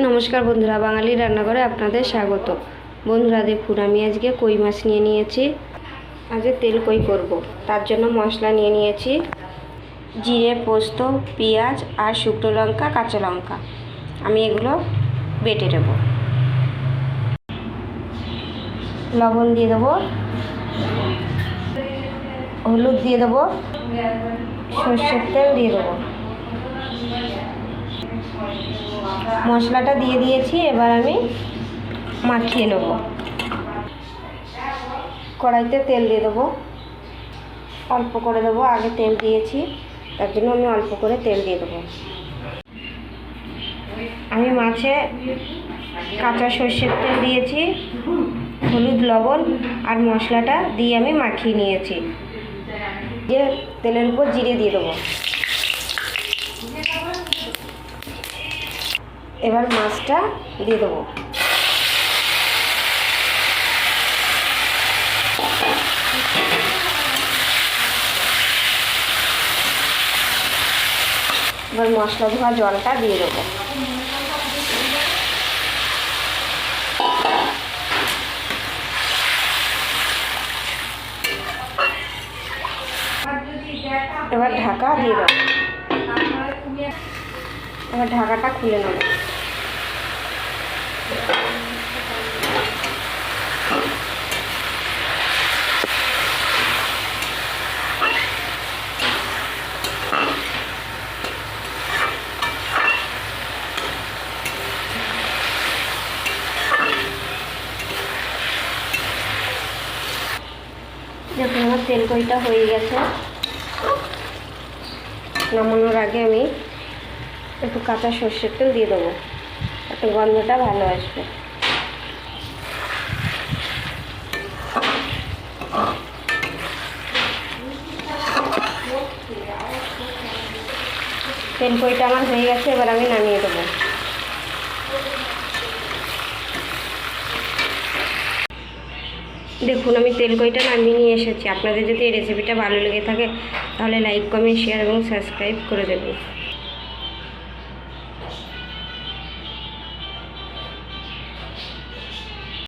নমস্কার বন্ধুরা, বাঙালি রান্নাঘরে আপনাদের স্বাগত। বন্ধুরা দেখুন, আমি আজকে কই মাছ নিয়ে নিয়েছি। আজকে তেল কই করব, তার জন্য মশলা নিয়ে নিয়েছি জিরে, পোস্ত, পেঁয়াজ আর শুকনো লঙ্কা, কাঁচা লঙ্কা। আমি এগুলো বেটে নেব। লবণ দিয়ে দেবো, হলুদ দিয়ে দেবো, সর্ষের তেল দিয়ে দেবো। মশলাটা দিয়ে দিয়েছি, এবার আমি মাখিয়ে নেব। কড়াইতে তেল দিয়ে দেবো, অল্প করে দেবো। আগে তেল দিয়েছি, তার জন্য আমি অল্প করে তেল দিয়ে দেবো। আমি মাছে কাঁচা সর্ষের তেল দিয়েছি, হলুদ, লবণ আর মশলাটা দিয়ে আমি মাখিয়ে নিয়েছি। যে তেলের উপর জিরে দিয়ে দেবো। এবার মাছটা দিয়ে দেবো। এবার মশলা ধোয়া জলটা দিয়ে দেবো। এবার ঢাকা দিয়ে দেবো। এবার ঢাকাটা খুলে নেব। যখন আমার তেল কইটা হয়ে গেছে, নামানোর আগে আমি একটু কাঁচা সর্ষের তেল দিয়ে দেবো, একটু গন্ধটা ভালো আসবে। তেল কইটা আমার হয়ে গেছে, এবার আমি নামিয়ে দেবো। দেখুন, আমি তেল কইটা নামিয়ে নিয়ে এসেছি। আপনাদের যদি এই রেসিপিটা ভালো লেগে থাকে তাহলে লাইক, কমেন্ট, শেয়ার এবং সাবস্ক্রাইব করে দেবেন।